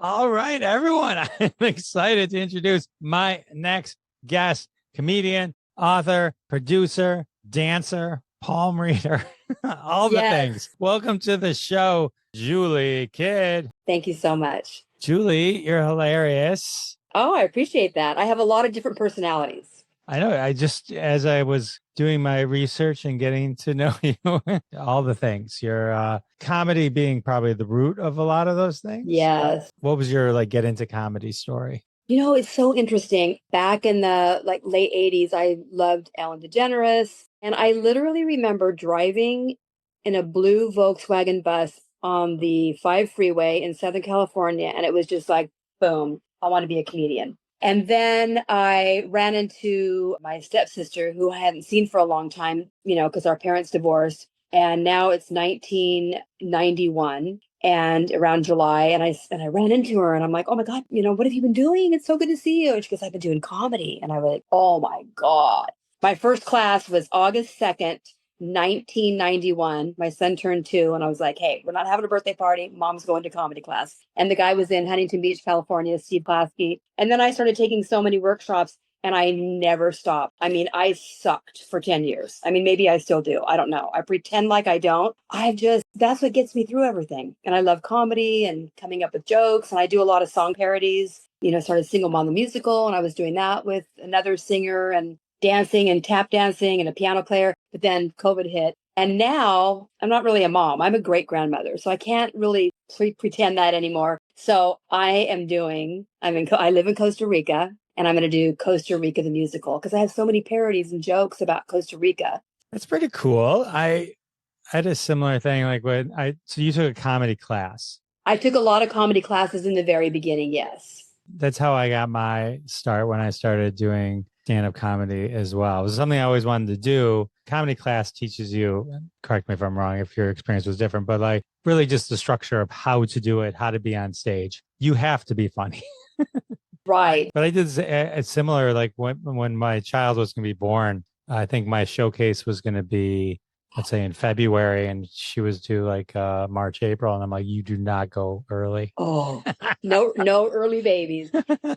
All right, everyone. I'm excited to introduce my next guest, comedian, author, producer, dancer, palm reader, all the things. Welcome to the show, Julie Kidd. Thank you so much. Julie, you're hilarious. Oh, I appreciate that. I have a lot of different personalities. I know. As I was doing my research and getting to know you, all the things, your comedy being probably the root of a lot of those things. Yes. What was your get into comedy story? It's so interesting. Back in the late 80s, I loved Ellen DeGeneres. And I literally remember driving in a blue Volkswagen bus on the 5 freeway in Southern California. And it was just like, boom, I want to be a comedian. And then I ran into my stepsister, who I hadn't seen for a long time, because our parents divorced. And now it's 1991 and around July. And I ran into her and I'm like, oh my God, what have you been doing? It's so good to see you. And she goes, I've been doing comedy. And I was like, oh my God. My first class was August 2nd, 1991. My son turned 2 and I was like, hey, we're not having a birthday party. Mom's going to comedy class. And the guy was in Huntington Beach, California, Steve Klasky. And then I started taking so many workshops and I never stopped. I mean, I sucked for 10 years. I mean, maybe I still do. I don't know. I pretend like I don't. That's what gets me through everything. And I love comedy and coming up with jokes. And I do a lot of song parodies, started Single Mom the Musical. And I was doing that with another singer and dancing and tap dancing and a piano player. But then COVID hit. And now I'm not really a mom. I'm a great grandmother. So I can't really pretend that anymore. So I live in Costa Rica and I'm going to do Costa Rica the musical because I have so many parodies and jokes about Costa Rica. That's pretty cool. I had a similar thing. So you took a comedy class. I took a lot of comedy classes in the very beginning. Yes. That's how I got my start when I started doing stand-up comedy as well. It was something I always wanted to do. Comedy class teaches you, correct me if I'm wrong, if your experience was different, but really just the structure of how to do it, how to be on stage. You have to be funny. Right. But I did a similar, when my child was going to be born, I think my showcase was going to be, let's say in February, and she was due March, April. And I'm like, you do not go early. Oh, no early babies.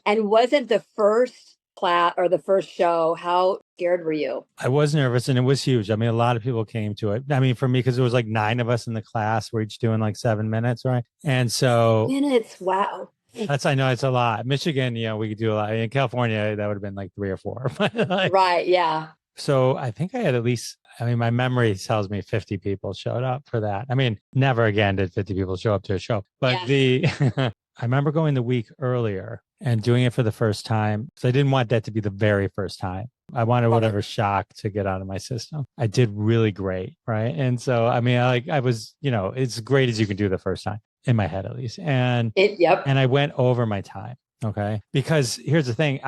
And wasn't the first class or the first show, how scared were you? I was nervous and it was huge. I mean, a lot of people came to it. I mean, for me, because there was 9 of us in the class, we're each doing 7 minutes, right? And so minutes, wow. I know it's a lot. Michigan, we could do a lot. In California, that would have been 3 or 4. Right, yeah. So I think I had my memory tells me 50 people showed up for that. I mean, never again did 50 people show up to a show. But I remember going the week earlier and doing it for the first time. So I didn't want that to be the very first time. I wanted whatever shock to get out of my system. I did really great, right? And so, I was, it's great as you can do the first time, in my head at least. And I went over my time. Okay. Because here's the thing.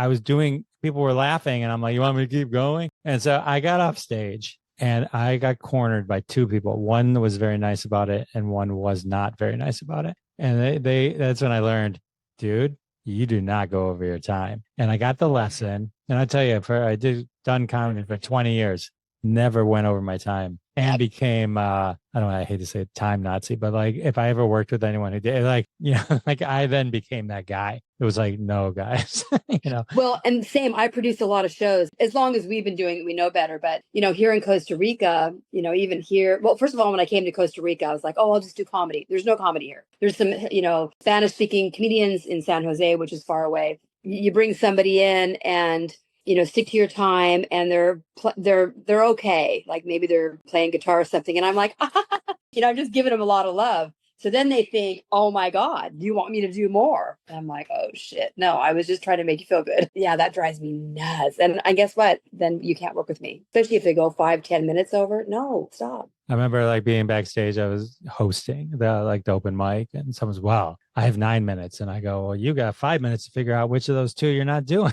People were laughing and I'm like, you want me to keep going? And so I got off stage and I got cornered by 2 people. One was very nice about it and one was not very nice about it. And that's when I learned, dude, you do not go over your time. And I got the lesson. And I tell you, I done comedy for 20 years, never went over my time and became, I hate to say time Nazi, but if I ever worked with anyone who did I then became that guy. It was no, guys, Well, and same, I produced a lot of shows. As long as we've been doing it, we know better. But, here in Costa Rica, even here, well, first of all, when I came to Costa Rica, I was like, oh, I'll just do comedy. There's no comedy here. There's some, Spanish speaking comedians in San Jose, which is far away. You bring somebody in and, stick to your time and they're okay. Maybe they're playing guitar or something. And I'm like, I'm just giving them a lot of love. So then they think, oh my God, do you want me to do more? And I'm like, oh shit. No, I was just trying to make you feel good. Yeah, that drives me nuts. And I guess what? Then you can't work with me, especially if they go 5-10 minutes over. No, stop. I remember being backstage, I was hosting the open mic and someone's, wow, I have 9 minutes. And I go, well, you got 5 minutes to figure out which of those 2 you're not doing.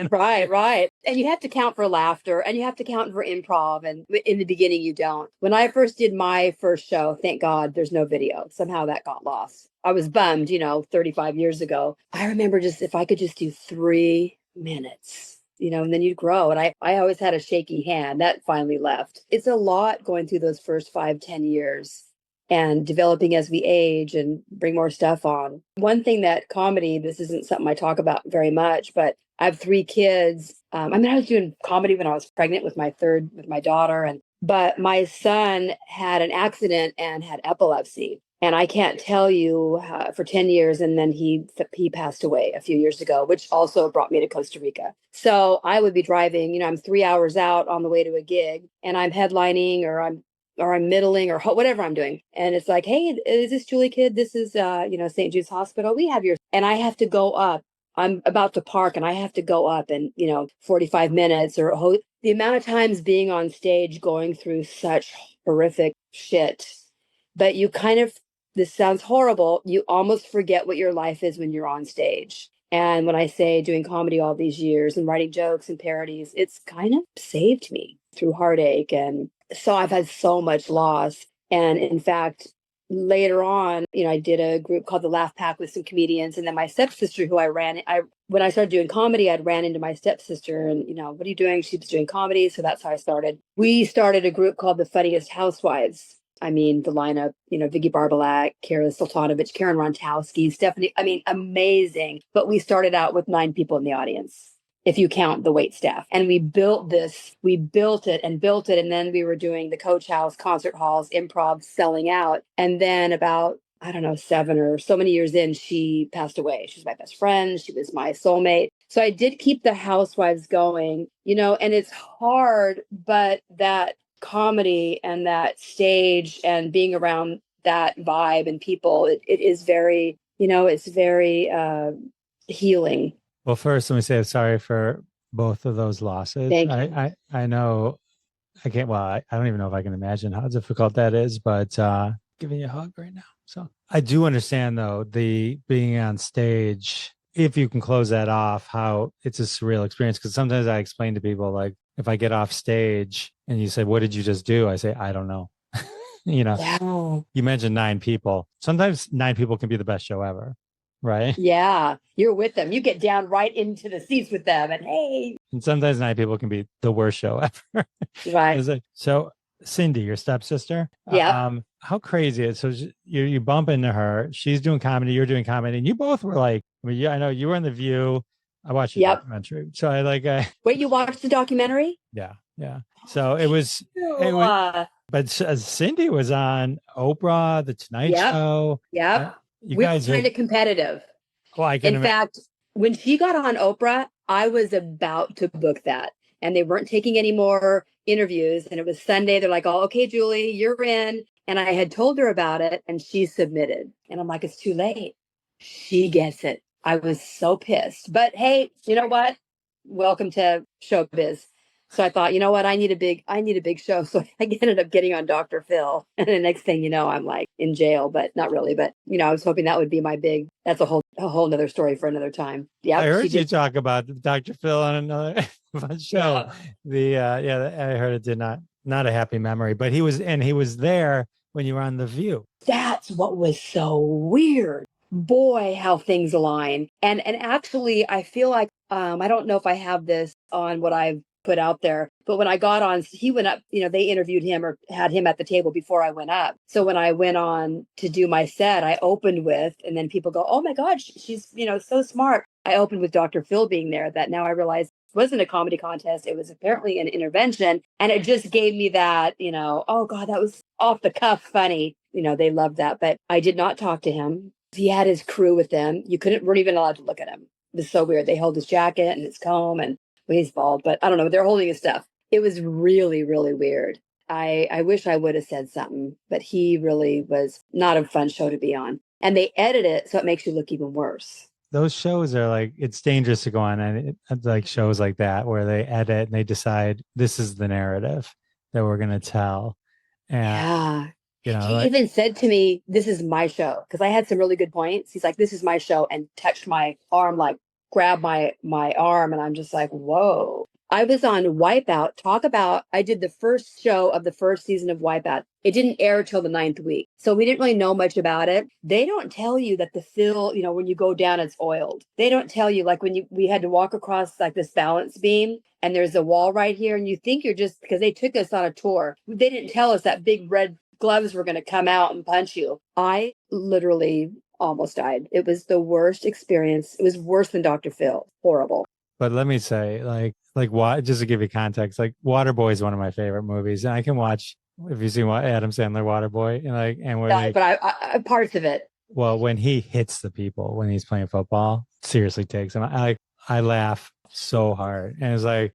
Right. And you have to count for laughter and you have to count for improv. And in the beginning, you don't. When I first did my first show, thank God there's no video. Somehow that got lost. I was bummed, 35 years ago. I remember if I could just do 3 minutes, and then you'd grow. And I always had a shaky hand. That finally left. It's a lot going through those first 5-10 years. and developing as we age and bring more stuff on. One thing that comedy, this isn't something I talk about very much, but I have 3 kids. I was doing comedy when I was pregnant with my daughter, but my son had an accident and had epilepsy. And I can't tell you for 10 years. And then he passed away a few years ago, which also brought me to Costa Rica. So I would be driving, I'm 3 hours out on the way to a gig, and I'm headlining or I'm middling or whatever I'm doing. And it's like, hey, is this Julie Kid? This is, St. Jude's Hospital. We have and I have to go up. I'm about to park and I have to go up and, 45 minutes or the amount of times being on stage going through such horrific shit. But you this sounds horrible. You almost forget what your life is when you're on stage. And when I say doing comedy all these years and writing jokes and parodies, it's kind of saved me through heartache. And so I've had so much loss. And in fact, later on, I did a group called the Laugh Pack with some comedians. And then my stepsister, who when I started doing comedy, I'd ran into my stepsister and, what are you doing? She was doing comedy. So that's how I started. We started a group called the Funniest Housewives. The lineup, Vicky Barbalak, Kara Sultanovich, Karen Rontowski, Stephanie, amazing. But we started out with 9 people in the audience, if you count the wait staff. And we built it. And then we were doing the Coach House, concert halls, improv, selling out. And then about, 7 or so many years in, she passed away. She was my best friend. She was my soulmate. So I did keep the Housewives going, and it's hard, but that comedy and that stage and being around that vibe and people, it is very, it's very healing. Well, first, let me say I'm sorry for both of those losses. Thank you. I know I can't, well, I don't even know if I can imagine how difficult that is, but giving you a hug right now. So I do understand, though, the being on stage, if you can close that off, how it's a surreal experience. Because sometimes I explain to people, like, if I get off stage and you say, what did you just do? I say, I don't know. Yeah. You mentioned 9 people. Sometimes 9 people can be the best show ever. Right. Yeah. You're with them. You get down right into the seats with them and hey. And sometimes 9 people can be the worst show ever. Right. So Cindy, your stepsister. Yeah. How crazy is it? So you bump into her. She's doing comedy. You're doing comedy. And you both were like, I know you were in The View. I watched the documentary. So Wait, you watched the documentary? Yeah. Yeah. So it was but Cindy was on Oprah, The Tonight Show. Yep. We were kind of competitive. Well, in fact, when she got on Oprah, I was about to book that. And they weren't taking any more interviews. And it was Sunday. They're like, oh, okay, Julie, you're in. And I had told her about it and she submitted. And I'm like, it's too late. She gets it. I was so pissed. But hey, you know what? Welcome to showbiz. So I thought, you know what? I need a big show. So I ended up getting on Dr. Phil. And the next thing you know, I'm like in jail, but not really. But, I was hoping that would be that's a whole nother story for another time. Yeah. I heard you talk about Dr. Phil on another show. I heard it did not a happy memory, but he was there when you were on The View. That's what was so weird. Boy, how things align. And actually, I feel like, I don't know if I have this on what I've put out there, but when I got on, he went up, they interviewed him or had him at the table before I went up. So when I went on to do my set, I opened with, and then people go, oh my God, she's, so smart. I opened with Dr. Phil being there. That now I realize it wasn't a comedy contest. It was apparently an intervention. And it just gave me that, oh God, that was off the cuff funny. They loved that, but I did not talk to him. He had his crew with them. Weren't even allowed to look at him. It was so weird. They held his jacket and his comb and he's bald, but I don't know. They're holding his stuff. It was really, really weird. I wish I would have said something, but he really was not a fun show to be on. And they edit it so it makes you look even worse. Those shows are like, it's dangerous to go on and like shows like that where they edit and they decide this is the narrative that we're going to tell. And, he even said to me, this is my show. Because I had some really good points. He's like, this is my show, and touched my arm, like grabbed my arm. And I'm just like, whoa. I was on Wipeout. I did the first show of the first season of Wipeout. It didn't air till the 9th week. So we didn't really know much about it. They don't tell you that the fill, when you go down, it's oiled. They don't tell you, like we had to walk across like this balance beam and there's a wall right here. And you think you're just, because they took us on a tour. They didn't tell us that big red gloves were going to come out and punch you. I literally almost died. It was the worst experience. It was worse than Dr. Phil. Horrible. But let me say, like what? Just to give you context, like Waterboy is one of my favorite movies, and I can watch. If you see what Adam Sandler Waterboy, and where Yeah, but I parts of it. well, when he hits the people when he's playing football, seriously takes him. I laugh so hard, and it's like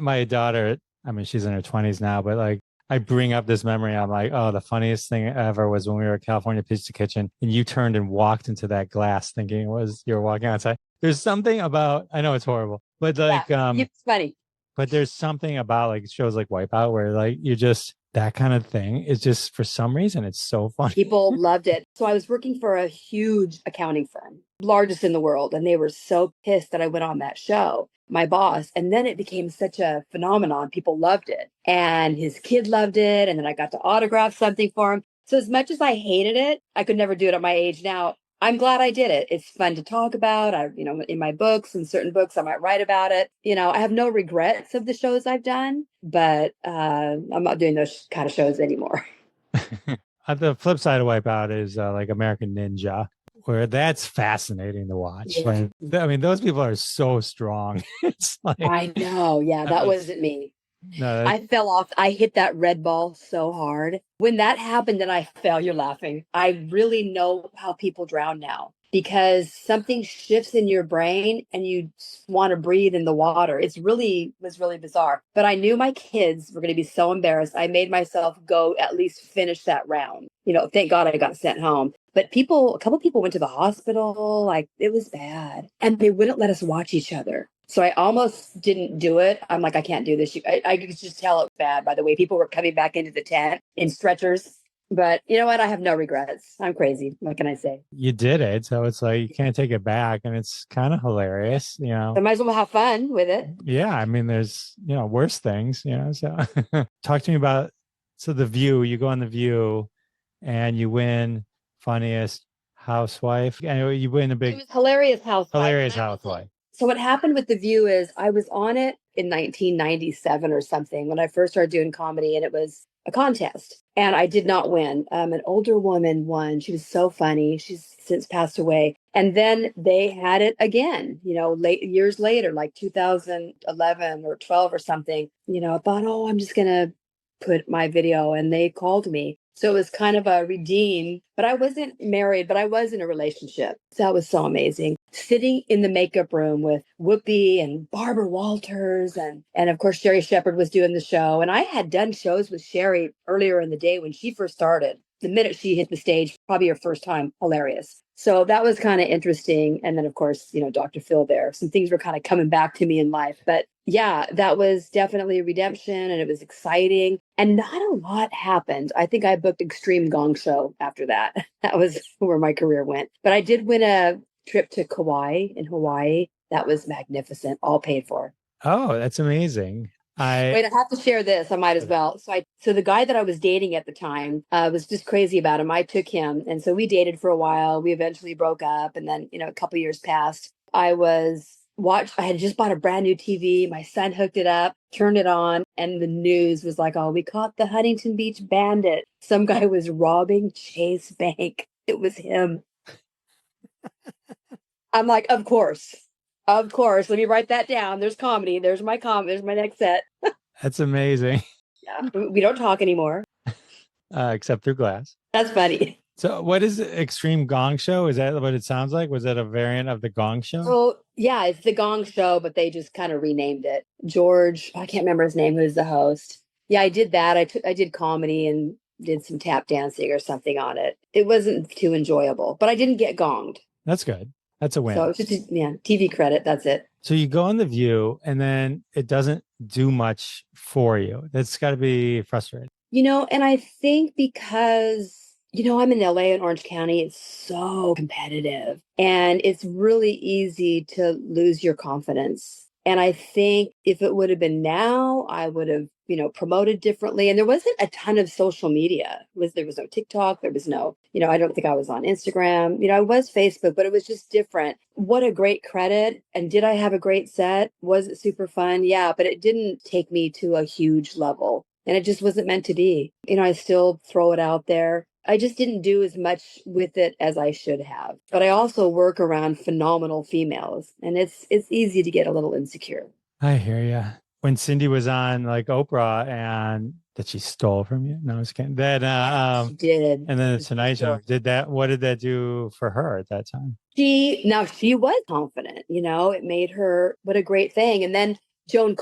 my daughter. I mean, she's in her 20s now, but like I bring up this memory. I'm like, oh, the funniest thing ever was when we were at California Pizza Kitchen, and you turned and walked into that glass, thinking it was you were walking outside. There's something about I know it's horrible, but like it's funny. But there's something about like shows like Wipeout where like you just that kind of thing is just for some reason it's so funny. People loved it. So I was working for a huge accounting firm, largest in the world, and they were so pissed that I went on that show, my boss. And then it became such a phenomenon. People loved it. And his kid loved it. And then I got to autograph something for him. So as much as I hated it, I could never do it at my age now. I'm glad I did it. It's fun to talk about. In my books and certain books, I might write about it. I have no regrets of the shows I've done, but I'm not doing those kind of shows anymore. The flip side of Wipeout is like American Ninja, where that's fascinating to watch. Yeah. I mean, those people are so strong. It's like I know. Yeah, that wasn't me. No, I fell off. I hit that red ball so hard. When that happened and I fell, you're laughing. I really know how people drown now because something shifts in your brain and you want to breathe in the water. It was really bizarre. But I knew my kids were going to be so embarrassed. I made myself go at least finish that round. Thank God I got sent home. But a couple people went to the hospital. Like it was bad. And they wouldn't let us watch each other. So I almost didn't do it. I'm like, I can't do this. I could just tell it was bad by the way people were coming back into the tent in stretchers. But you know what? I have no regrets. I'm crazy. What can I say? You did it. So it's like you can't take it back. And it's kind of hilarious, I might as well have fun with it. Yeah. I mean, there's, worse things, so talk to me about, so The View, you go on The View and you win Funniest Housewife. And you win a big. It was Hilarious Housewife. Hilarious Housewife. So what happened with The View is I was on it in 1997 or something when I first started doing comedy, and it was a contest. And I did not win. An older woman won. She was so funny. She's since passed away. And then they had it again, years later, like 2011 or 12 or something. I thought, oh, I'm just going to put my video, and they called me. So it was kind of a redeem, but I wasn't married, but I was in a relationship. So that was so amazing. Sitting in the makeup room with Whoopi and Barbara Walters and of course, Sherry Shepherd was doing the show. And I had done shows with Sherry earlier in the day when she first started. The minute she hit the stage, probably her first time, hilarious. So that was kind of interesting. And then, of course, Dr. Phil there. Some things were kind of coming back to me in life. But yeah, that was definitely a redemption and it was exciting. And not a lot happened. I think I booked Extreme Gong Show after that. That was where my career went. But I did win a trip to Kauai in Hawaii. That was magnificent, all paid for. Oh, that's amazing. Wait, I have to share this. I might as well. So the guy that I was dating at the time was just crazy about him. I took him. And so we dated for a while. We eventually broke up. And then, a couple years passed. I had just bought a brand new TV. My son hooked it up, turned it on. And the news was like, oh, we caught the Huntington Beach bandit. Some guy was robbing Chase Bank. It was him. I'm like, of course. Of course. Let me write that down. There's comedy. There's my next set. That's amazing. Yeah. We don't talk anymore. Except through glass. That's funny. So what is the Extreme Gong Show? Is that what it sounds like? Was that a variant of the Gong Show? So yeah, it's the Gong Show, but they just kind of renamed it. George, I can't remember his name, who's the host. Yeah, I did that. I did comedy and did some tap dancing or something on it. It wasn't too enjoyable, but I didn't get gonged. That's good. That's a win. So it's just TV credit. That's it. So you go on The View and then it doesn't do much for you. That's got to be frustrating. And I think because, I'm in LA and Orange County, it's so competitive and it's really easy to lose your confidence. And I think if it would have been now, I would have, promoted differently. And there wasn't a ton of social media. There was no TikTok. There was no, I don't think I was on Instagram. I was Facebook, but it was just different. What a great credit. And did I have a great set? Was it super fun? Yeah, but it didn't take me to a huge level. and it just wasn't meant to be. I still throw it out there. I just didn't do as much with it as I should have. But I also work around phenomenal females, and it's easy to get a little insecure. I hear you. When Cindy was on like Oprah and that she stole from you. No, I was kidding. Then She did. and then the Tonight Show. What did that do for her at that time? She was confident, it made her, what a great thing. And then Joan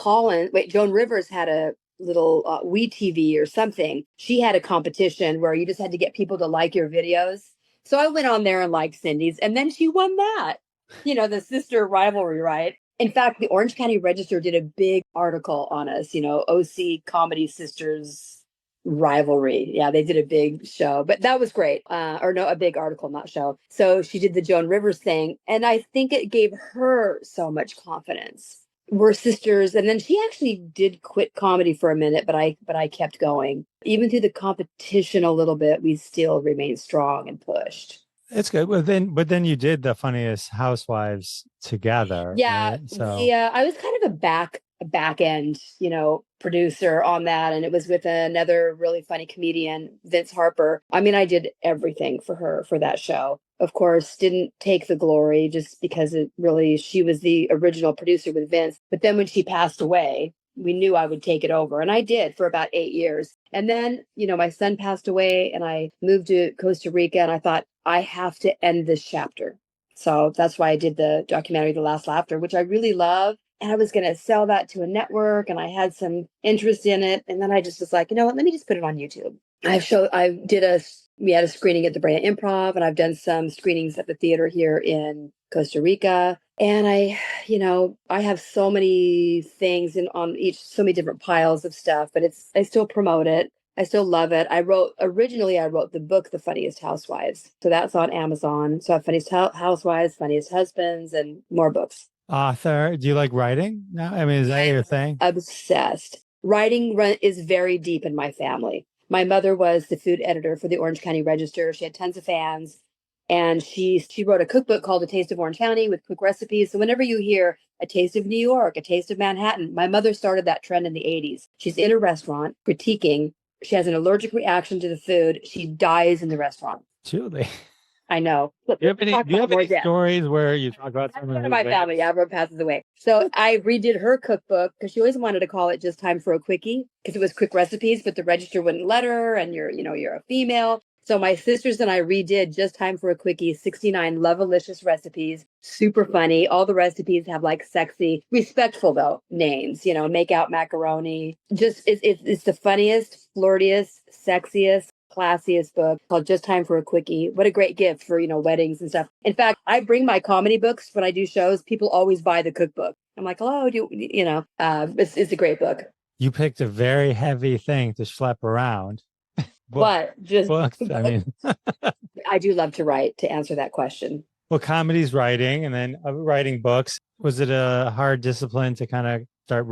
Rivers had a little WeTV or something. She had a competition where you just had to get people to like your videos. So I went on there and liked Cindy's, and then she won that. The sister rivalry, right? In fact, the Orange County Register did a big article on us, OC Comedy Sisters Rivalry. Yeah, they did a big show, but that was great. A big article, not show. So she did the Joan Rivers thing, and I think it gave her so much confidence. We're sisters, and then she actually did quit comedy for a minute, but I kept going. Even through the competition a little bit, we still remained strong and pushed. It's good. But then you did the Funniest Housewives together. Yeah, right? So I was kind of a back end, producer on that, and it was with another really funny comedian, Vince Harper. I mean, I did everything for her for that show. Of course, didn't take the glory just because she was the original producer with Vince. But then when she passed away, we knew I would take it over, and I did for about 8 years. And then, my son passed away, and I moved to Costa Rica, and I thought, I have to end this chapter. So that's why I did the documentary, The Last Laughter, which I really love. And I was going to sell that to a network, and I had some interest in it. And then I just was like, you know what, let me just put it on YouTube. We had a screening at the Brea Improv, and I've done some screenings at the theater here in Costa Rica. And I have so many things so many different piles of stuff, but I still promote it. I still love it. Originally I wrote the book, The Funniest Housewives. So that's on Amazon. So I have Funniest Housewives, Funniest Husbands, and more books. Author, do you like writing now? I mean, is that your thing? Obsessed. Writing is very deep in my family. My mother was the food editor for the Orange County Register. She had tons of fans. And she wrote a cookbook called A Taste of Orange County with quick recipes. So whenever you hear A Taste of New York, A Taste of Manhattan, my mother started that trend in the 80s. She's in a restaurant critiquing. She has an allergic reaction to the food. She dies in the restaurant. Julie. I know. Do you have any stories where you talk about someone in my family? Yeah, everyone passes away. So I redid her cookbook because she always wanted to call it Just Time for a Quickie because it was quick recipes, but the register wouldn't let her, and you're a female. So my sisters and I redid Just Time for a Quickie, 69 Lovelicious recipes. Super funny. All the recipes have like sexy, respectful though, names, make out macaroni. Just it's the funniest, flirtiest, sexiest, classiest book called Just Time for a Quickie. What a great gift for, weddings and stuff. In fact, I bring my comedy books when I do shows. People always buy the cookbook. I'm like, hello, it's a great book. You picked a very heavy thing to schlep around. But just books. I mean, I do love to write, to answer that question. Well, comedy's writing, and then writing books. Was it a hard discipline to kind of start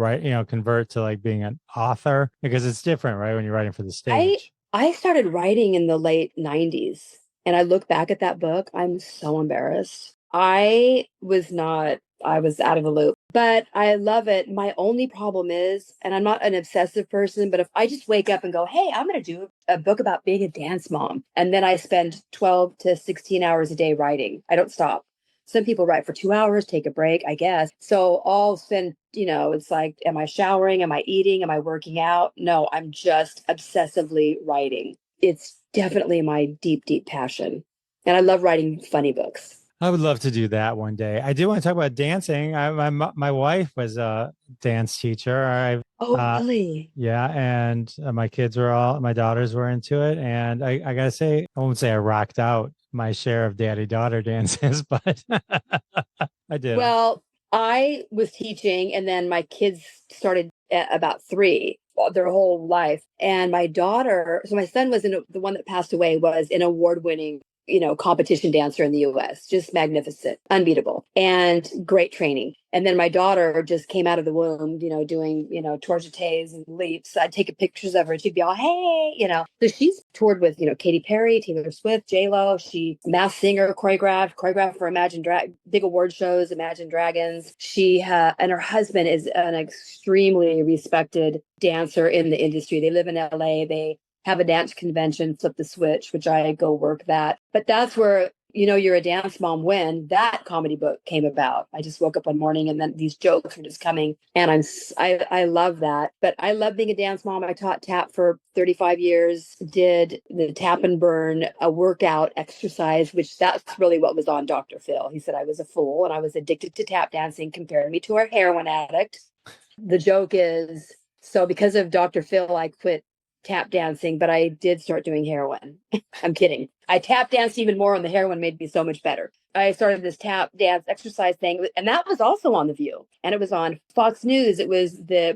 convert to like being an author? Because it's different, right? When you're writing for the stage. I started writing in the late 90s, and I look back at that book. I'm so embarrassed. I was out of the loop, but I love it. My only problem is, and I'm not an obsessive person, but if I just wake up and go, hey, I'm going to do a book about being a dance mom, and then I spend 12 to 16 hours a day writing, I don't stop. Some people write for 2 hours, take a break, I guess. So I'll spend, it's like, am I showering? Am I eating? Am I working out? No, I'm just obsessively writing. It's definitely my deep, deep passion. And I love writing funny books. I would love to do that one day. I do want to talk about dancing. My wife was a dance teacher. Really? Yeah, and my daughters were into it, and I gotta say, I won't say I rocked out my share of daddy-daughter dances, but I did. Well, I was teaching, and then my kids started at about 3. Their whole life. And my daughter, so my son was the one that passed away, was an award-winning competition dancer in the US. Just magnificent, unbeatable, and great training. And then my daughter just came out of the womb, doing, torchetes and leaps. I'd take pictures of her and she'd be all, hey, So she's toured with, Katy Perry, Taylor Swift, J-Lo. She mass singer, choreographed for big award shows, Imagine Dragons. She and her husband is an extremely respected dancer in the industry. They live in LA. They have a dance convention, Flip the Switch, which I go work that. But that's where, you're a dance mom when that comedy book came about. I just woke up one morning and then these jokes were just coming. And I love that. But I love being a dance mom. I taught tap for 35 years, did the tap and burn, a workout exercise, which that's really what was on Dr. Phil. He said I was a fool and I was addicted to tap dancing, comparing me to a heroin addict. The joke is, so because of Dr. Phil, I quit tap dancing, but I did start doing heroin. I'm kidding. I tap danced even more and the heroin made me so much better. I started this tap dance exercise thing, and that was also on The View, and it was on Fox News. It was the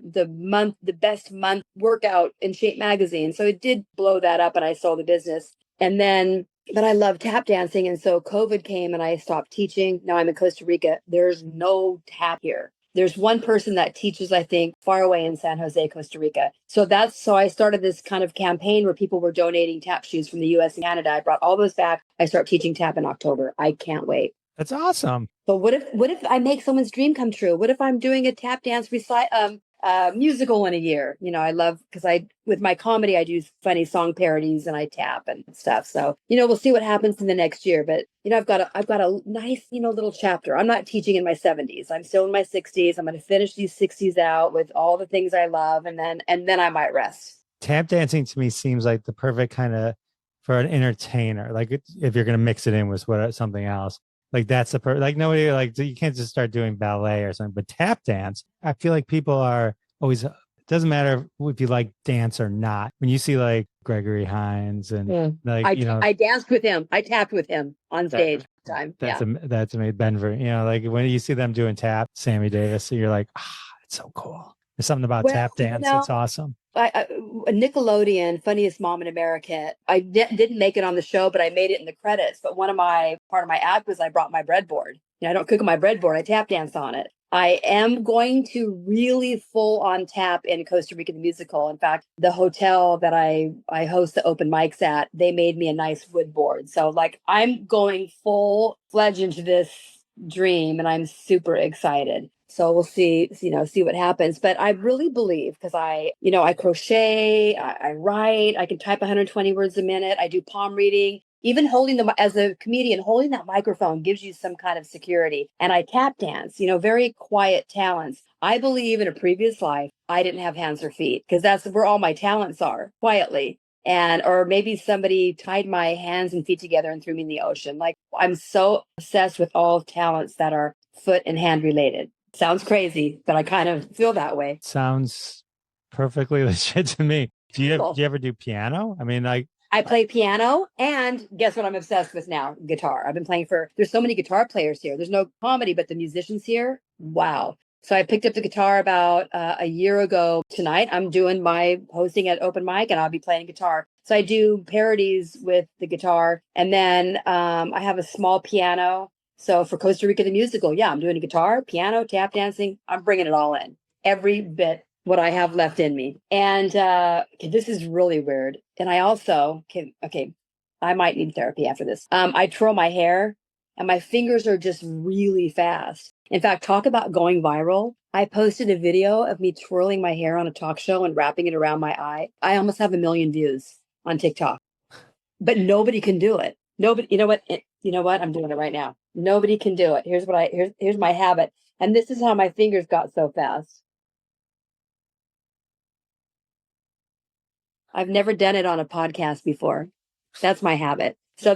best month workout in Shape magazine. So it did blow that up and I sold the business. And then, but I love tap dancing. And so COVID came and I stopped teaching. Now I'm in Costa Rica. There's no tap here. There's one person that teaches, I think, far away in San Jose, Costa Rica. So I started this kind of campaign where people were donating tap shoes from the US and Canada. I brought all those back. I start teaching tap in October. I can't wait. That's awesome. But what if I make someone's dream come true? What if I'm doing a tap dance musical in a year? I love, because with my comedy, I do funny song parodies and I tap and stuff. So, we'll see what happens in the next year. But, I've got a nice, little chapter. I'm not teaching in my 70s. I'm still in my 60s. I'm going to finish these 60s out with all the things I love. And then I might rest. Tap dancing to me seems like the perfect kind of for an entertainer. Like if you're going to mix it in with something else. Like that's nobody, you can't just start doing ballet or something, but tap dance, I feel like people are always, it doesn't matter if you like dance or not. When you see like Gregory Hines and I danced with him. I tapped with him on stage. That's amazing. Benver, when you see them doing tap, Sammy Davis, you're like, it's so cool. There's something about tap dance. It's awesome. Nickelodeon, Funniest Mom in America. I didn't make it on the show, but I made it in the credits. But part of my act was I brought my breadboard. I don't cook on my breadboard. I tap dance on it. I am going to really full on tap in Costa Rica the musical. In fact, the hotel that I host the open mics at, they made me a nice wood board. So I'm going full fledged into this dream and I'm super excited. So we'll see what happens. But I really believe, because I crochet, I write, I can type 120 words a minute. I do palm reading. Even as a comedian, holding that microphone gives you some kind of security. And I tap dance, very quiet talents. I believe in a previous life, I didn't have hands or feet, because that's where all my talents are, quietly. Or maybe somebody tied my hands and feet together and threw me in the ocean. I'm so obsessed with all talents that are foot and hand related. Sounds crazy, but I kind of feel that way. Sounds perfectly legit to me. Do you ever do piano? I mean, I play piano, and guess what I'm obsessed with now? Guitar. I've been playing there's so many guitar players here. There's no comedy, but the musicians here, wow. So I picked up the guitar about a year ago. Tonight, I'm doing my hosting at open mic, and I'll be playing guitar. So I do parodies with the guitar, and then I have a small piano. So for Costa Rica the musical, I'm doing a guitar, piano, tap dancing. I'm bringing it all in, every bit what I have left in me. And this is really weird. And I also I might need therapy after this. I twirl my hair, and my fingers are just really fast. In fact, talk about going viral. I posted a video of me twirling my hair on a talk show and wrapping it around my eye. I almost have 1 million views on TikTok, but nobody can do it. Nobody, you know what? I'm doing it right now. Nobody can do it. Here's my habit. And this is how my fingers got so fast. I've never done it on a podcast before. That's my habit. So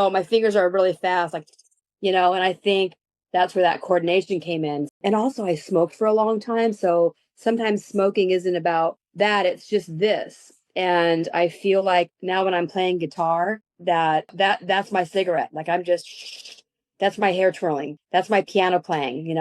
my fingers are really fast, and I think that's where that coordination came in. And also I smoked for a long time. So sometimes smoking isn't about that. It's just this. And I feel like now when I'm playing guitar, that's my cigarette. That's my hair twirling. That's my piano playing.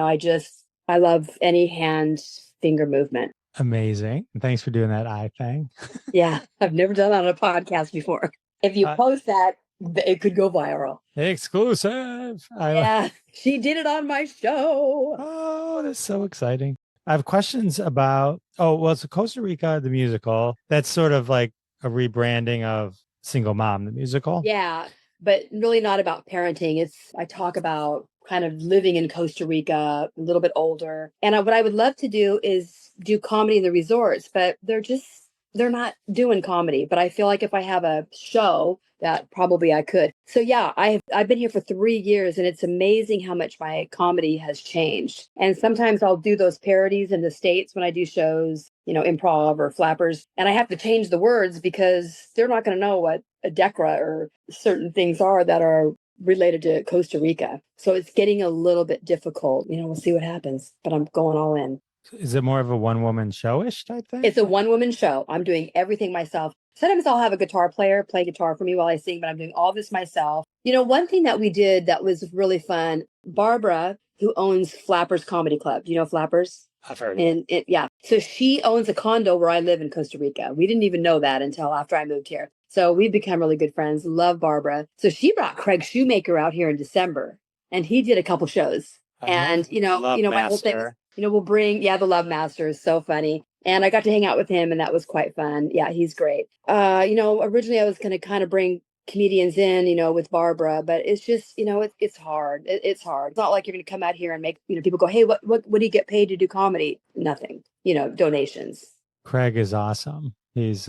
I love any hand finger movement. Amazing. Thanks for doing that eye thing. Yeah, I've never done that on a podcast before. If you post that, It could go viral. Exclusive. Yeah, she did it on my show. Oh, that's so exciting. I have questions about, it's Costa Rica, the musical. That's sort of like a rebranding of Single Mom, the musical. Yeah, but really not about parenting. I talk about kind of living in Costa Rica, a little bit older. And what I would love to do is do comedy in the resorts, but they're not doing comedy. But I feel like if I have a show that probably I could. So yeah, I've been here for 3 years, and it's amazing how much my comedy has changed. And sometimes I'll do those parodies in the States when I do shows, improv or flappers, and I have to change the words because they're not going to know what a DECRA or certain things are that are related to Costa Rica. So it's getting a little bit difficult. We'll see what happens, but I'm going all in. Is it more of a one-woman show-ish type thing? It's a one-woman show. I'm doing everything myself. Sometimes I'll have a guitar player play guitar for me while I sing, but I'm doing all this myself. One thing that we did that was really fun, Barbara, who owns Flappers Comedy Club. Do you know Flappers? I've heard. Yeah. So she owns a condo where I live in Costa Rica. We didn't even know that until after I moved here. So we've become really good friends. Love Barbara. So she brought Craig Shoemaker out here in December, and he did a couple shows. And my whole thing, we'll bring the Love Master is so funny. And I got to hang out with him, and that was quite fun. Yeah, he's great. Originally I was going to kind of bring comedians in, with Barbara, but it's just, it's hard. It's hard. It's not like you're going to come out here and make, people go, hey, what do you get paid to do comedy? Nothing, donations. Craig is awesome. He was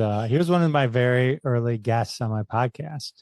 one of my very early guests on my podcast.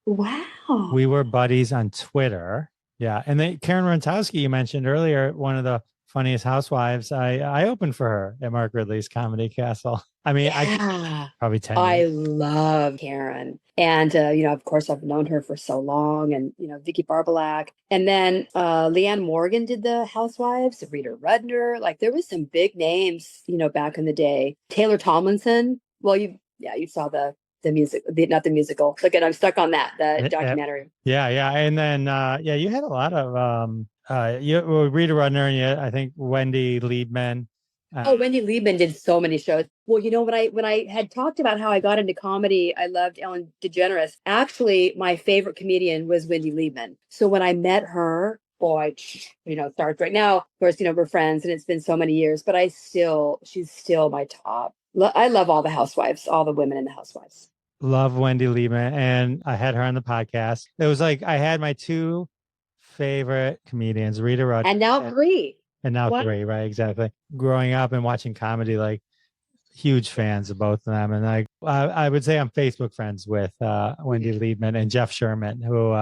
Wow. We were buddies on Twitter. Yeah. And then Karen Rontowski, you mentioned earlier, one of the Funniest Housewives, I opened for her at Mark Ridley's Comedy Castle. I mean, I probably 10 years. I love Karen. And, of course, I've known her for so long, and, Vicky Barbalak. And then Leanne Morgan did the Housewives, Rita Rudner. Like, there was some big names, back in the day. Taylor Tomlinson. Well, you saw the music, not the musical. Look at, I'm stuck on that, the documentary. Yeah. And then, you had a lot of, Rita Rudner, and I think Wendy Liebman. Wendy Liebman did so many shows. Well, when I had talked about how I got into comedy, I loved Ellen DeGeneres. Actually, my favorite comedian was Wendy Liebman. So when I met her, boy, starts right now. Of course, we're friends, and it's been so many years, but she's still my top. I love all the housewives, all the women in the Housewives. Love Wendy Liebman, and I had her on the podcast. It was like I had my two favorite comedians, Rita Rudner, and now three. And now three, right? Exactly. Growing up and watching comedy, like huge fans of both of them. And I would say I'm Facebook friends with Wendy Liebman and Jeff Sherman, who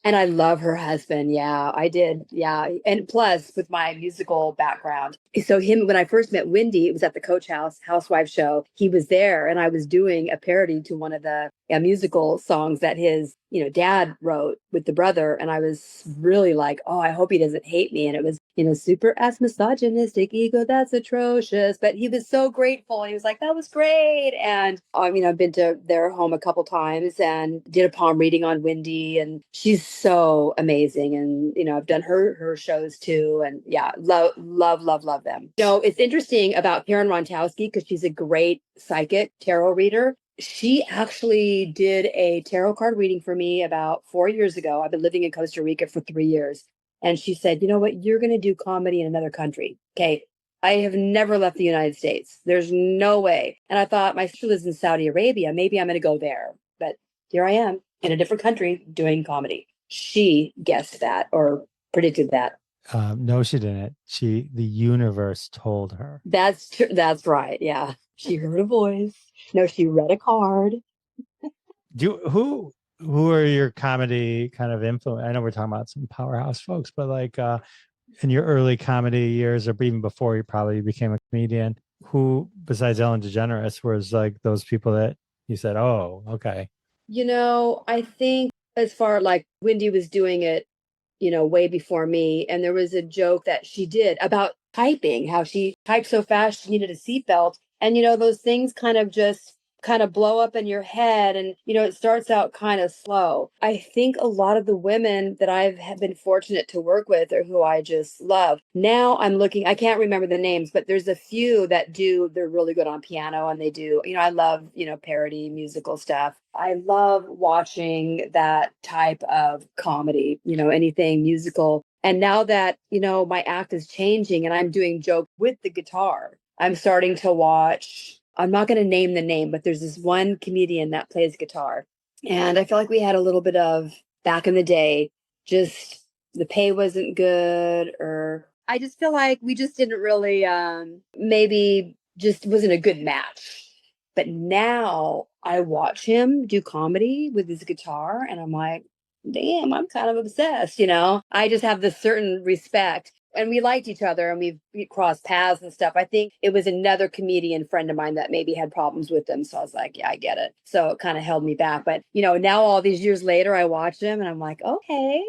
and I love her husband. Yeah, I did. Yeah. And plus with my musical background. So when I first met Wendy, it was at the Coach House Housewives show. He was there, and I was doing a parody to one of the musical songs that his dad wrote with the brother. And I was really like, oh, I hope he doesn't hate me. And it was, super ass misogynistic ego. That's atrocious. But he was so grateful. He was like, that was great. And I've been to their home a couple times and did a palm reading on Wendy, and she's so amazing. And, I've done her shows too. And yeah, love them. It's interesting about Karen Rontowski because she's a great psychic tarot reader. She actually did a tarot card reading for me about 4 years ago. I've been living in Costa Rica for 3 years. And she said, you know what? You're going to do comedy in another country. Okay. I have never left the United States. There's no way. And I thought my sister lives in Saudi Arabia. Maybe I'm going to go there. But here I am in a different country doing comedy. She guessed that or predicted that. No, she didn't. The universe told her. That's true. That's right. Yeah. She heard a voice. No, she read a card. Who are your comedy kind of influence? I know we're talking about some powerhouse folks, but like in your early comedy years, or even before you probably became a comedian, who besides Ellen DeGeneres was like those people that you said, oh, okay. I think as far like Wendy was doing it, way before me. And there was a joke that she did about typing, how she typed so fast she needed a seatbelt. And, those things kind of just, kind of blow up in your head. And, it starts out kind of slow. I think a lot of the women that have been fortunate to work with or who I just love. Now I'm looking, I can't remember the names, but there's a few that they're really good on piano and they do, I love, parody musical stuff. I love watching that type of comedy, anything musical. And now that, my act is changing and I'm doing jokes with the guitar, I'm starting to watch. I'm not going to name the name, but there's this one comedian that plays guitar. And I feel like we had a little bit of back in the day, just the pay wasn't good, or I just feel like we just didn't really, maybe just wasn't a good match. But now I watch him do comedy with his guitar and I'm like, damn, I'm kind of obsessed, I just have this certain respect. And we liked each other and we crossed paths and stuff. I think it was another comedian friend of mine that maybe had problems with them. So I was like, yeah, I get it. So it kind of held me back. But, now all these years later, I watch him and I'm like, okay,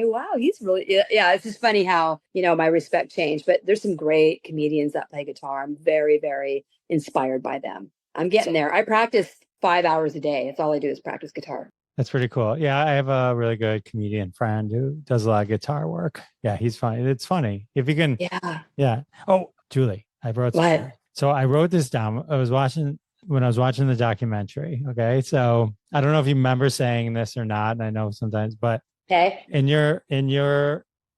wow, he's really, yeah, it's just funny how, my respect changed. But there's some great comedians that play guitar. I'm very, very inspired by them. I'm getting there. I practice 5 hours a day. That's all I do is practice guitar. That's pretty cool. Yeah, I have a really good comedian friend who does a lot of guitar work. Yeah, he's funny. It's funny. If you can. Yeah. Yeah. Oh, Julie, I wrote what? So I wrote this down. When I was watching the documentary. Okay. So I don't know if you remember saying this or not. And I know sometimes, but okay. In your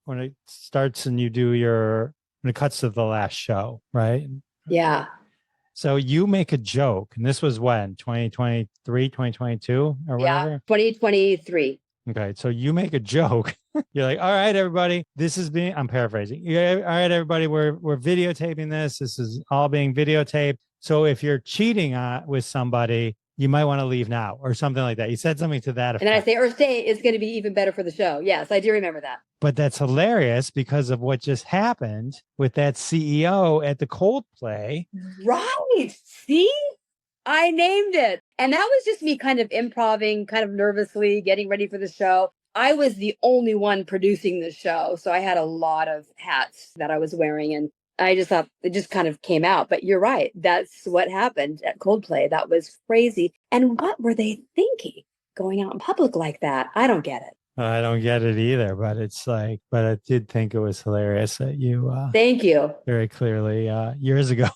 when it starts and when it cuts to the last show, right? Yeah. So you make a joke, and this was when, 2023, 2022 or whatever? Yeah, 2023. Okay, so you make a joke. You're like, all right, everybody, I'm paraphrasing. All right, everybody, we're videotaping this. This is all being videotaped. So if you're cheating with somebody, you might want to leave now or something like that. You said something to that effect. And then I say, or stay is going to be even better for the show. Yes, I do remember that. But that's hilarious because of what just happened with that CEO at the Coldplay. Right. See? I named it. And that was just me kind of improvising, kind of nervously getting ready for the show. I was the only one producing the show. So I had a lot of hats that I was wearing. And I just thought it just kind of came out. But you're right. That's what happened at Coldplay. That was crazy. And what were they thinking going out in public like that? I don't get it. I don't get it either, but I did think it was hilarious that you. Thank you. Very clearly, years ago,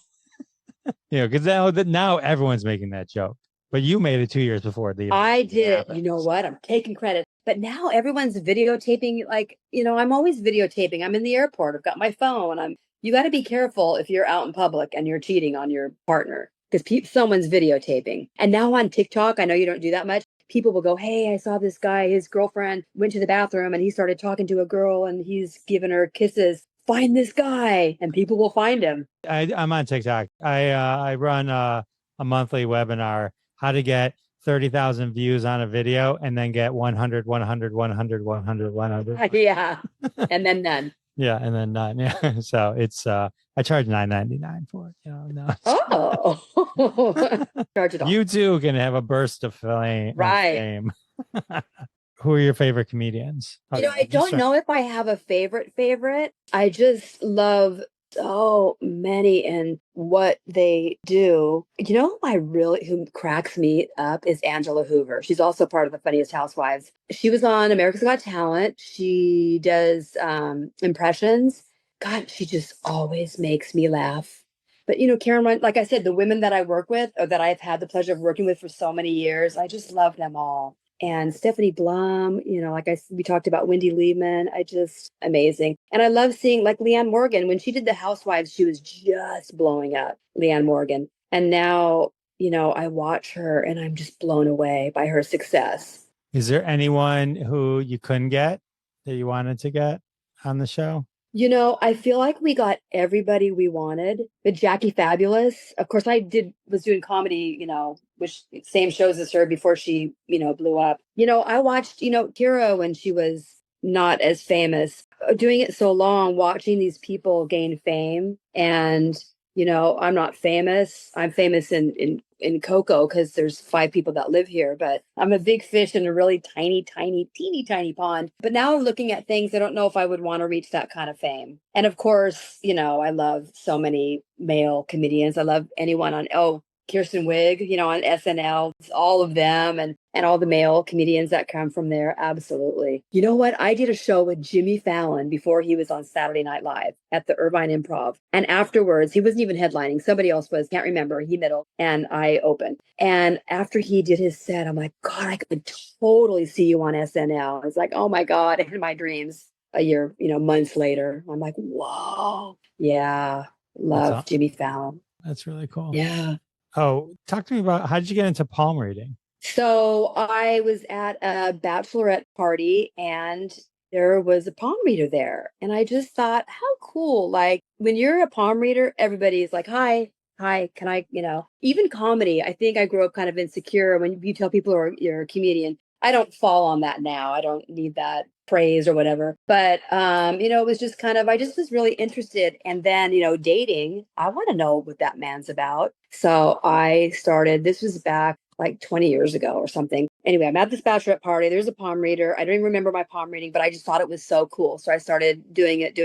because now everyone's making that joke, but you made it 2 years before the. I did. Happened. You know what? I'm taking credit, but now everyone's videotaping. Like, I'm always videotaping. I'm in the airport. I've got my phone. You got to be careful if you're out in public and you're cheating on your partner because someone's videotaping. And now on TikTok, I know you don't do that much. People will go, hey, I saw this guy, his girlfriend went to the bathroom and he started talking to a girl and he's giving her kisses. Find this guy. And people will find him. I'm on TikTok. I run a monthly webinar, how to get 30,000 views on a video and then get 100, 100, 100, 100, 100. Yeah. And then none. Yeah. And then none. Yeah. So it's, I charge $9.99 for it. No. Oh, charge it all. You too can have a burst of fame. Right. Who are your favorite comedians? I don't know if I have a favorite. I just love so many and what they do. Who cracks me up is Angela Hoover. She's also part of the Funniest Housewives. She was on America's Got Talent. She does impressions. God, she just always makes me laugh. But, Karen, like I said, the women that I work with or that I've had the pleasure of working with for so many years, I just love them all. And Stephanie Blum, we talked about Wendy Liebman, amazing. And I love seeing like Leanne Morgan, when she did the Housewives, she was just blowing up, Leanne Morgan. And now, I watch her and I'm just blown away by her success. Is there anyone who you couldn't get that you wanted to get on the show? I feel like we got everybody we wanted. But Jackie Fabulous, of course, was doing comedy, which same shows as her before she, blew up. I watched, Kira when she was not as famous, doing it so long, watching these people gain fame. And, I'm not famous. I'm famous in Cocoa because there's 5 people that live here, but I'm a big fish in a really tiny, teeny tiny pond. But now I'm looking at things, I don't know if I would want to reach that kind of fame. And of course, I love so many male comedians. I love anyone Kirsten Wig, on SNL, all of them and all the male comedians that come from there. Absolutely. You know what? I did a show with Jimmy Fallon before he was on Saturday Night Live at the Irvine Improv. And afterwards, he wasn't even headlining. Somebody else was, can't remember. He middle and I opened. And after he did his set, I'm like, God, I could totally see you on SNL. It's like, oh my God, in my dreams a year, months later. I'm like, whoa. Yeah. Love Jimmy Fallon. That's really cool. Yeah. Oh, talk to me about, how did you get into palm reading? So I was at a bachelorette party and there was a palm reader there. And I just thought, how cool. Like when you're a palm reader, everybody's like, hi, can I, even comedy. I think I grew up kind of insecure when you tell people you're a comedian. I don't fall on that now. I don't need that praise or whatever. But, it was just I just was really interested. And then, dating, I want to know what that man's about. So I started, this was back like 20 years ago or something. Anyway, I'm at this bachelorette party. There's a palm reader. I don't even remember my palm reading, but I just thought it was so cool. So I started doing it.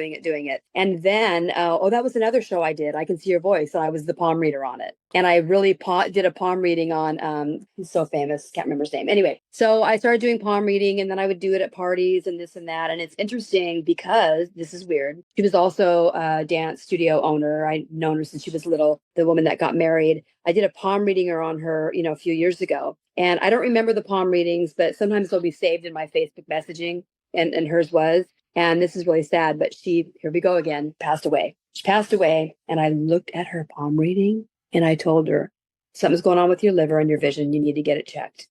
And then, that was another show I did. I Can See Your Voice. And I was the palm reader on it. And I really did a palm reading on, he's so famous, can't remember his name. Anyway, so I started doing palm reading and then I would do it at parties and this and that. And it's interesting because this is weird. She was also a dance studio owner. I'd known her since she was little, the woman that got married. I did a palm reading on her, a few years ago. And I don't remember the palm readings, but sometimes they'll be saved in my Facebook messaging and hers was. And this is really sad, but here we go again, passed away. She passed away and I looked at her palm reading and I told her, something's going on with your liver and your vision. You need to get it checked.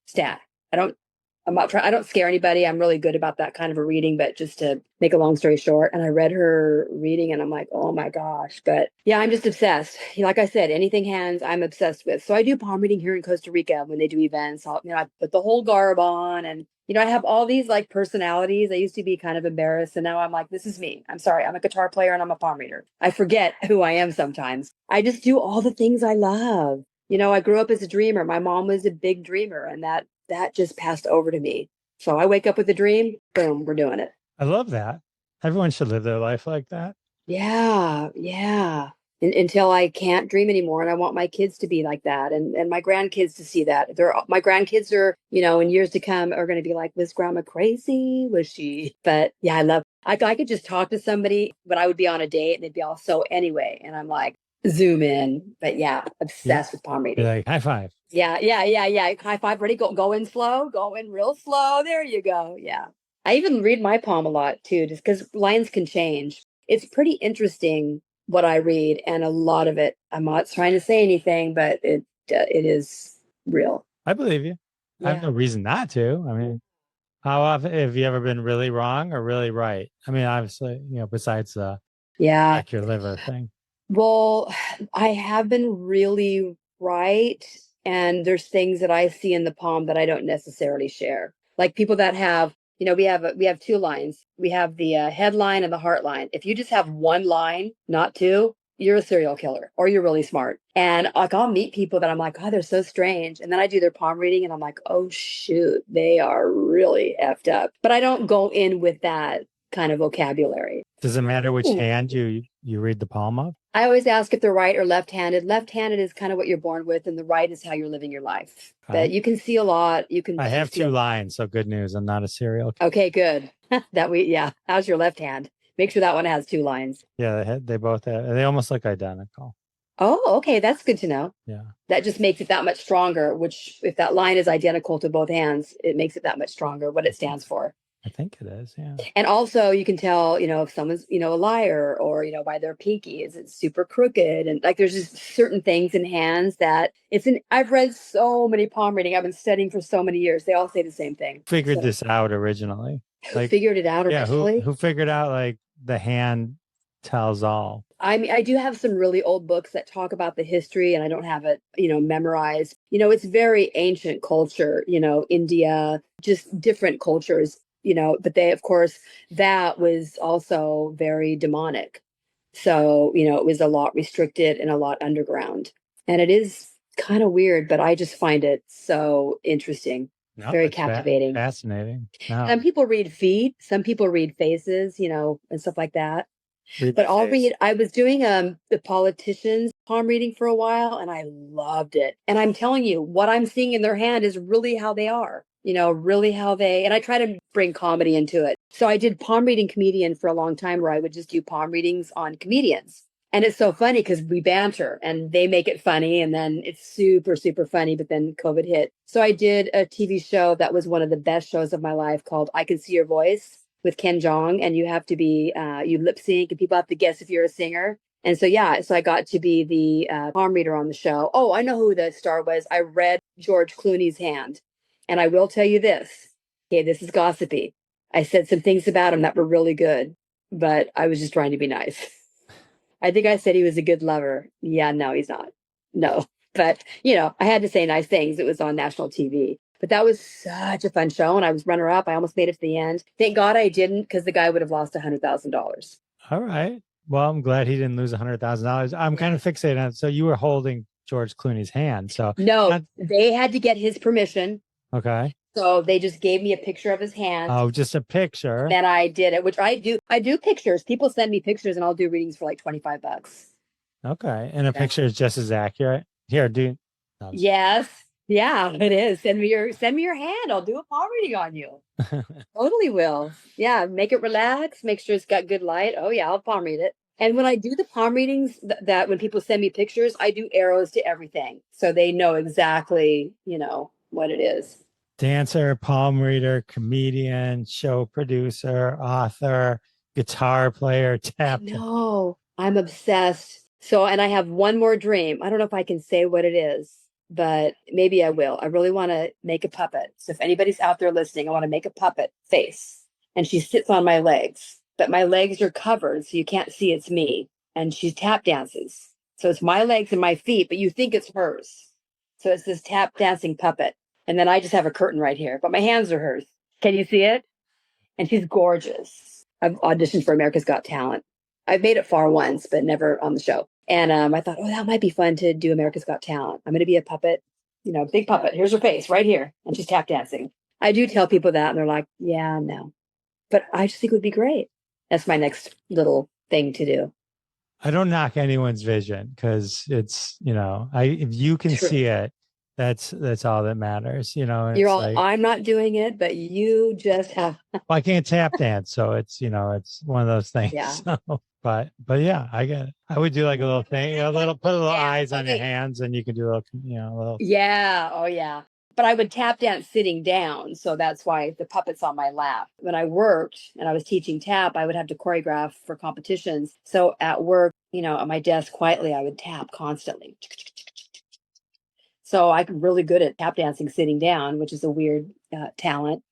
Stat. I don't scare anybody. I'm really good about that kind of a reading, but just to make a long story short, and I read her reading and I'm like, oh my gosh. But yeah, I'm just obsessed. Like I said, anything hands, I'm obsessed with. So I do palm reading here in Costa Rica when they do events. I put the whole garb on and, I have all these like personalities. I used to be kind of embarrassed. And now I'm like, this is me. I'm sorry. I'm a guitar player and I'm a palm reader. I forget who I am sometimes. I just do all the things I love. I grew up as a dreamer. My mom was a big dreamer and that just passed over to me. So I wake up with a dream, boom, we're doing it. I love that. Everyone should live their life like that. Yeah. Until I can't dream anymore. And I want my kids to be like that and my grandkids to see that. My grandkids are, in years to come are going to be like, was grandma crazy? Was she? But yeah, I could just talk to somebody, but I would be on a date and they'd be all, so anyway. And I'm like, zoom in. But yeah, obsessed with palm reading. You're like, high five. Yeah. High five. Ready? Go in slow. Go in real slow. There you go. Yeah. I even read my palm a lot too, just because lines can change. It's pretty interesting what I read, and a lot of it, I'm not trying to say anything, but it is real. I believe you. Yeah. I have no reason not to. I mean, how often have you ever been really wrong or really right? I mean, obviously, besides the check your liver thing. Well, I have been really right. And there's things that I see in the palm that I don't necessarily share. Like people that have, we have two lines. We have the headline and the heart line. If you just have one line, not two, you're a serial killer or you're really smart. And like I'll meet people that I'm like, oh, they're so strange. And then I do their palm reading and I'm like, oh, shoot, they are really effed up. But I don't go in with that kind of vocabulary. Does it matter which hand you read the palm of? I always ask if they're right or left-handed. Left-handed is kind of what you're born with, and the right is how you're living your life. But you can see a lot. I have two lines, so good news. I'm not a serial killer. Okay, good. How's your left hand? Make sure that one has two lines. Yeah, they both have. They almost look identical. Oh, okay. That's good to know. Yeah. That just makes it that much stronger, which if that line is identical to both hands, it makes it that much stronger, what it stands for. I think it is, yeah. And also you can tell, if someone's, a liar or, by their pinky, is it super crooked? And like, there's just certain things in hands that I've read so many palm reading. I've been studying for so many years. They all say the same thing. Figured this out originally. Who figured it out originally? Yeah, who figured out like the hand tells all? I mean, I do have some really old books that talk about the history and I don't have it, memorized. It's very ancient culture, India, just different cultures. But of course, that was also very demonic. So, it was a lot restricted and a lot underground. And it is kind of weird, but I just find it so interesting. No, very captivating. Fascinating. No. Some people read feet, some people read faces, and stuff like that. But I'll read. I was doing the politicians palm reading for a while, and I loved it. And I'm telling you, what I'm seeing in their hand is really how they are. Really how they. And I try to bring comedy into it. So I did palm reading comedian for a long time, where I would just do palm readings on comedians. And it's so funny because we banter and they make it funny, and then it's super, super funny. But then COVID hit. So I did a TV show that was one of the best shows of my life called I Can See Your Voice with Ken Jeong. And you have to be, you lip sync and people have to guess if you're a singer. And so, so I got to be the palm reader on the show. Oh, I know who the star was. I read George Clooney's hand. And I will tell you this. Okay, this is gossipy. I said some things about him that were really good, but I was just trying to be nice. I think I said he was a good lover. Yeah, no, he's not. No. But, I had to say nice things. It was on national TV. But that was such a fun show. And I was runner up. I almost made it to the end. Thank God I didn't, because the guy would have lost $100,000. All right. Well, I'm glad he didn't lose $100,000. I'm kind of fixated on it. So you were holding George Clooney's hand. So no, they had to get his permission. Okay. So they just gave me a picture of his hand. Oh, just a picture. Then I did it, which I do. I do pictures. People send me pictures and I'll do readings for like $25. Okay. And a picture is just as accurate. Here, dude. No, yes. Yeah, it is. Send me your hand. I'll do a palm reading on you. Totally will. Yeah. Make it relax. Make sure it's got good light. Oh yeah, I'll palm read it. And when I do the palm readings, that when people send me pictures, I do arrows to everything. So they know exactly, what it is. Dancer, palm reader, comedian, show producer, author, guitar player, tap. No, I'm obsessed. So, and I have one more dream. I don't know if I can say what it is, but maybe I will. I really want to make a puppet. So if anybody's out there listening, I want to make a puppet face. And she sits on my legs, but my legs are covered, so you can't see it's me. And she tap dances. So it's my legs and my feet, but you think it's hers. So it's this tap dancing puppet. And then I just have a curtain right here, but my hands are hers. Can you see it? And she's gorgeous. I've auditioned for America's Got Talent. I've made it far once, but never on the show. And I thought, that might be fun to do America's Got Talent. I'm going to be a puppet, big puppet. Here's her face right here. And she's tap dancing. I do tell people that and they're like, yeah, no. But I just think it would be great. That's my next little thing to do. I don't knock anyone's vision because it's, if you can see it, that's all that matters. You're all, like, I'm not doing it, but you just have. Well, I can't tap dance. So it's, it's one of those things. Yeah. So, but yeah, I get it. I would do like a little thing, put a little eyes on your hands and you can do a little. Yeah. Oh yeah. But I would tap dance sitting down. So that's why the puppet's on my lap. When I worked and I was teaching tap, I would have to choreograph for competitions. So at work, at my desk quietly, I would tap constantly. So I'm really good at tap dancing sitting down, which is a weird talent.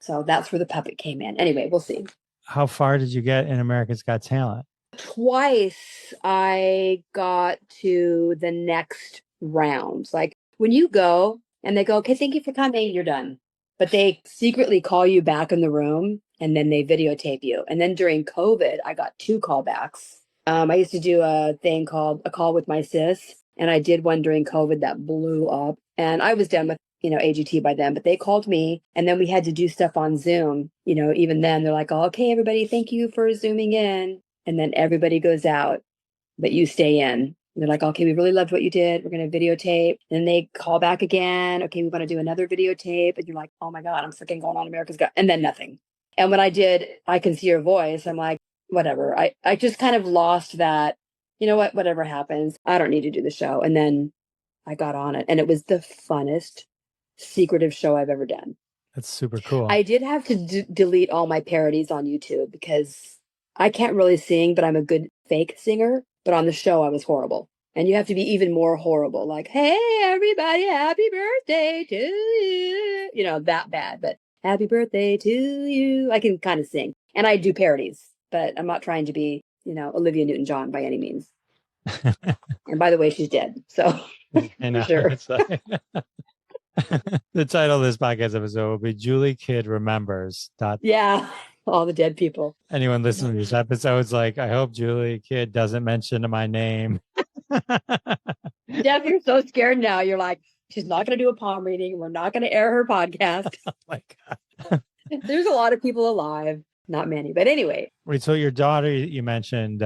So that's where the puppet came in. Anyway, we'll see. How far did you get in America's Got Talent? Twice I got to the next round. Like when you go and they go, okay, thank you for coming, you're done. But they secretly call you back in the room and then they videotape you. And then during COVID, I got 2 callbacks. I used to do a thing called A Call with My Sis. And I did one during COVID that blew up. And I was done with, AGT by then. But they called me. And then we had to do stuff on Zoom. Even then, they're like, oh, okay, everybody, thank you for Zooming in. And then everybody goes out, but you stay in. And they're like, okay, we really loved what you did. We're going to videotape. And then they call back again. Okay, we want to do another videotape. And you're like, oh, my God, I'm freaking going on America's Got. And then nothing. And when I did I Can See Your Voice, I'm like, whatever. I just kind of lost that. You know what, whatever happens, I don't need to do the show. And then I got on it. And it was the funnest, secretive show I've ever done. That's super cool. I did have to delete all my parodies on YouTube because I can't really sing, but I'm a good fake singer. But on the show, I was horrible. And you have to be even more horrible. Like, hey, everybody, happy birthday to you. That bad. But happy birthday to you. I can kind of sing. And I do parodies. But I'm not trying to be Olivia Newton-John by any means. And by the way, she's dead. So I know. Sure. The title of this podcast episode will be Julie Kidd Remembers. Yeah. All the dead people. Anyone listening to these episodes, like, I hope Julie Kidd doesn't mention my name. Jeff, you're so scared now. You're like, she's not going to do a palm reading. We're not going to air her podcast. Oh my God. There's a lot of people alive. not many. But anyway. Wait, so your daughter, you mentioned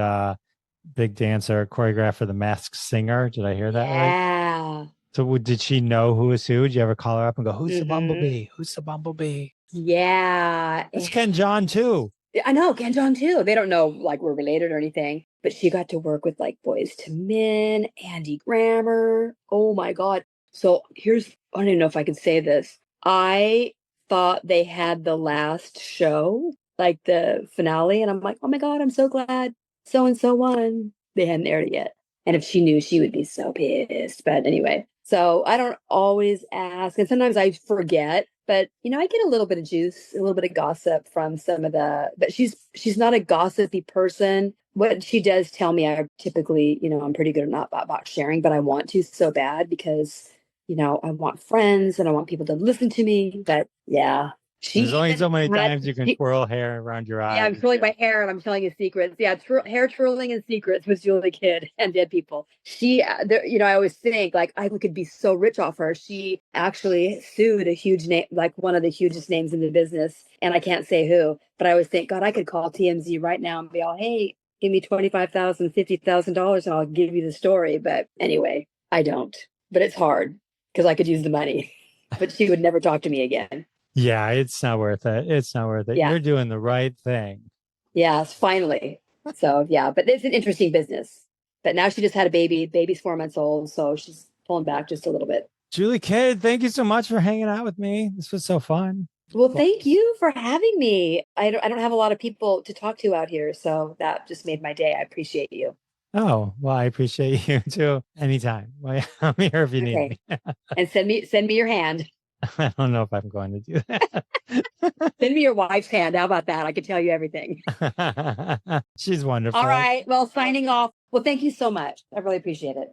big dancer, choreographer, the Masked Singer. Did I hear that right? Yeah. So did she know who was who? Did you ever call her up and go, who's the Mm-hmm. bumblebee? Who's the bumblebee? Yeah. It's Ken John too. I know, Ken John too. They don't know like we're related or anything, but she got to work with like Boys to Men, Andy Grammer. Oh my God. So here's, I don't even know if I can say this. I thought they had the last show, like the finale, and I'm like, oh my God, I'm so glad so and so won. They hadn't aired it yet. And if she knew, she would be so pissed. But anyway, so I don't always ask, and sometimes I forget. But I get a little bit of juice, a little bit of gossip from some of the. But she's not a gossipy person. What she does tell me, I typically, I'm pretty good about sharing, but I want to so bad because, I want friends and I want people to listen to me. But yeah, there's only so many times you can twirl hair around your eyes. Yeah, I'm twirling my hair and I'm telling you secrets. Yeah, hair twirling and secrets with Julie Kidd and dead people. She, I always think like I could be so rich off her. She actually sued a huge name, like one of the hugest names in the business, and I can't say who. But I always think, God, I could call TMZ right now and be all, hey, give me $25,000, $50,000, and I'll give you the story. But anyway, I don't. But it's hard because I could use the money. But she would never talk to me again. Yeah, it's not worth it. It's not worth it. Yeah. You're doing the right thing. Yes, finally. So yeah, but it's an interesting business. But now she just had a baby. Baby's 4 months old, so she's pulling back just a little bit. Julie Kidd, thank you so much for hanging out with me. This was so fun. Well, thank you for having me. I don't have a lot of people to talk to out here, so that just made my day. I appreciate you. Oh, well, I appreciate you too. Anytime. I'm here if you need me. And send me your hand. I don't know if I'm going to do that. Send me your wife's hand. How about that? I can tell you everything. She's wonderful. All right. Well, signing off. Well, thank you so much. I really appreciate it.